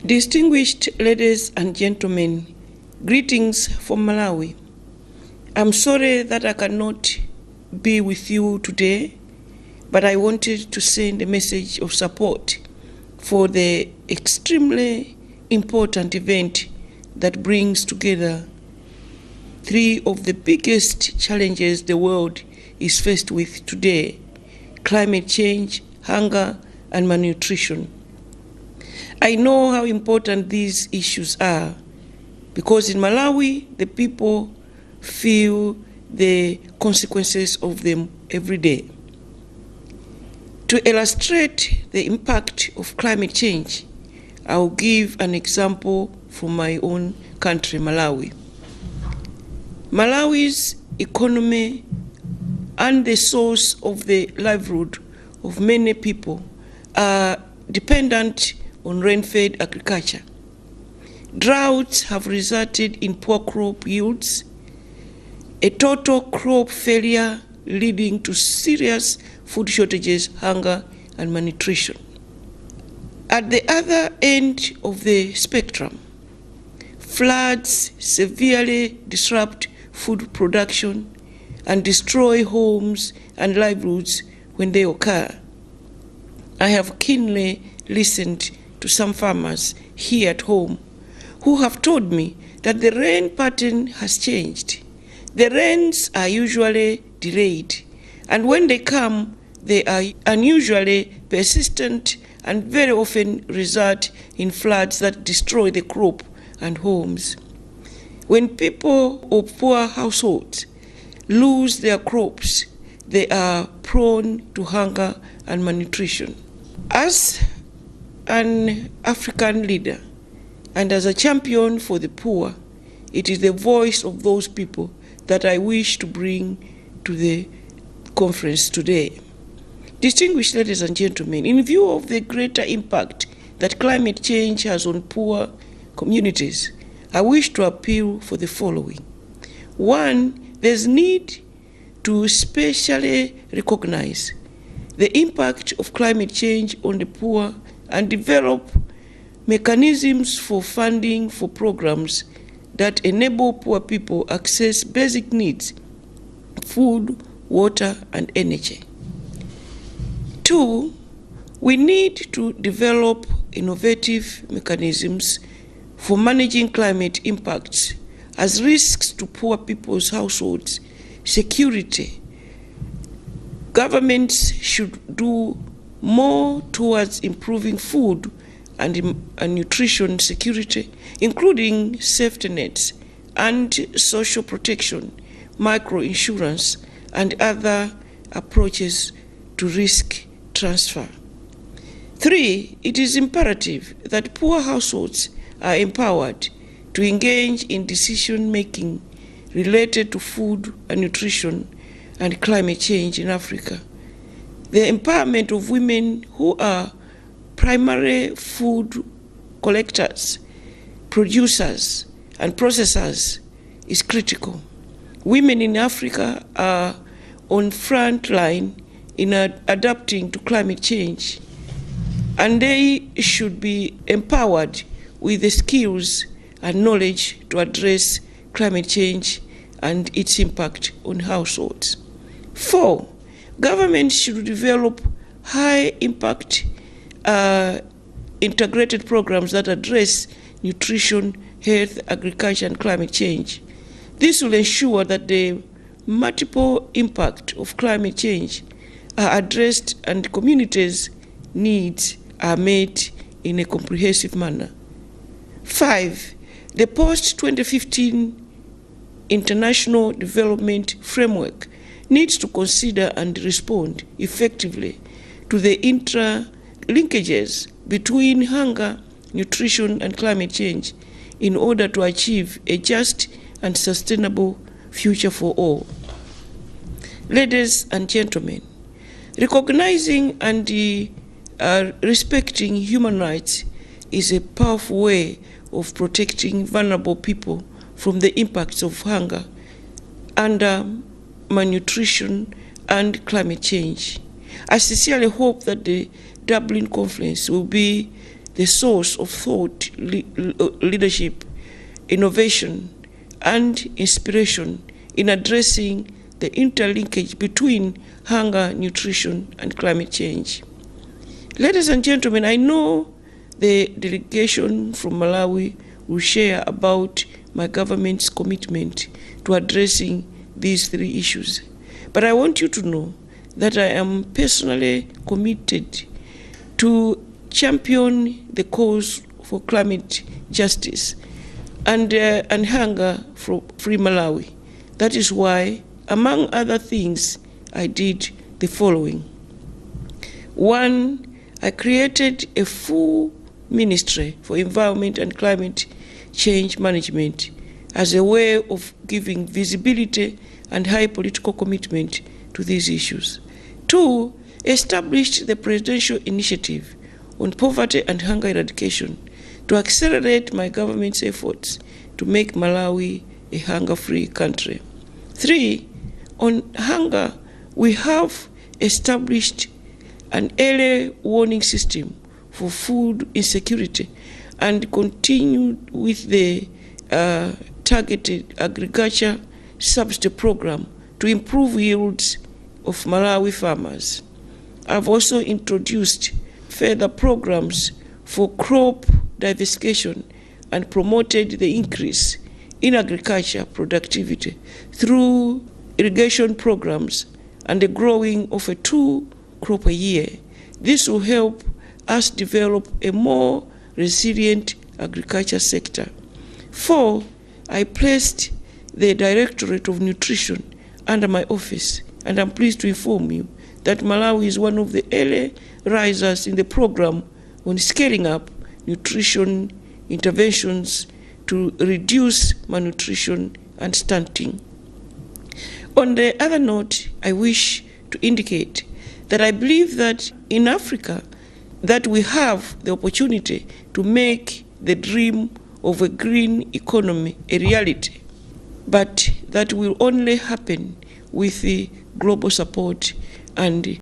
Distinguished ladies and gentlemen, greetings from Malawi. I'm sorry that I cannot be with you today, but I wanted to send a message of support for the extremely important event that brings together three of the biggest challenges the world is faced with today: climate change, hunger, and malnutrition. I know how important these issues are because in Malawi, the people feel the consequences of them every day. To illustrate the impact of climate change, I will give an example from my own country, Malawi. Malawi's economy and the source of the livelihood of many people are dependent on rain-fed agriculture. Droughts have resulted in poor crop yields, a total crop failure leading to serious food shortages, hunger, and malnutrition. At the other end of the spectrum, floods severely disrupt food production and destroy homes and livelihoods when they occur. I have keenly listened to some farmers here at home who have told me that the rain pattern has changed. The rains are usually delayed, and when they come, they are unusually persistent and very often result in floods that destroy the crop and homes. When people of poor households lose their crops, they are prone to hunger and malnutrition. As an African leader and as a champion for the poor, it is the voice of those people that I wish to bring to the conference today. Distinguished ladies and gentlemen, in view of the greater impact that climate change has on poor communities, I wish to appeal for the following. One, there's need to specially recognize the impact of climate change on the poor and develop mechanisms for funding for programs that enable poor people access basic needs: food, water, and energy. Two, we need to develop innovative mechanisms for managing climate impacts as risks to poor people's households, security. Governments should do more towards improving food and nutrition security, including safety nets and social protection, microinsurance, and other approaches to risk transfer. Three, it is imperative that poor households are empowered to engage in decision-making related to food and nutrition and climate change in Africa. The empowerment of women who are primary food collectors, producers, and processors is critical. Women in Africa are on front line in adapting to climate change, and they should be empowered with the skills and knowledge to address climate change and its impact on households. Four, governments should develop high-impact integrated programs that address nutrition, health, agriculture, and climate change. This will ensure that the multiple impact of climate change are addressed and communities' needs are met in a comprehensive manner. Five, the post-2015 international development framework needs to consider and respond effectively to the interlinkages between hunger, nutrition, and climate change in order to achieve a just and sustainable future for all. Ladies and gentlemen, recognizing and respecting human rights is a powerful way of protecting vulnerable people from the impacts of hunger, malnutrition, and climate change. I sincerely hope that the Dublin Conference will be the source of thought, leadership, innovation, and inspiration in addressing the interlinkage between hunger, nutrition, and climate change. Ladies and gentlemen, I know the delegation from Malawi will share about my government's commitment to addressing these three issues. But I want you to know that I am personally committed to champion the cause for climate justice and hunger for free Malawi. That is why, among other things, I did the following. 1, I created a full ministry for environment and climate change management as a way of giving visibility and high political commitment to these issues. 2, established the presidential initiative on poverty and hunger eradication to accelerate my government's efforts to make Malawi a hunger-free country. 3, on hunger, we have established an early warning system for food insecurity and continued with the targeted agriculture subsidy program to improve yields of Malawi farmers. I've also introduced further programs for crop diversification and promoted the increase in agriculture productivity through irrigation programs and the growing of a 2 crop a year. This will help us develop a more resilient agriculture sector. 4, I placed the Directorate of Nutrition under my office, and I'm pleased to inform you that Malawi is one of the early risers in the program on scaling up nutrition interventions to reduce malnutrition and stunting. On the other note, I wish to indicate that I believe that in Africa that we have the opportunity to make the dream of a green economy a reality, but that will only happen with the global support and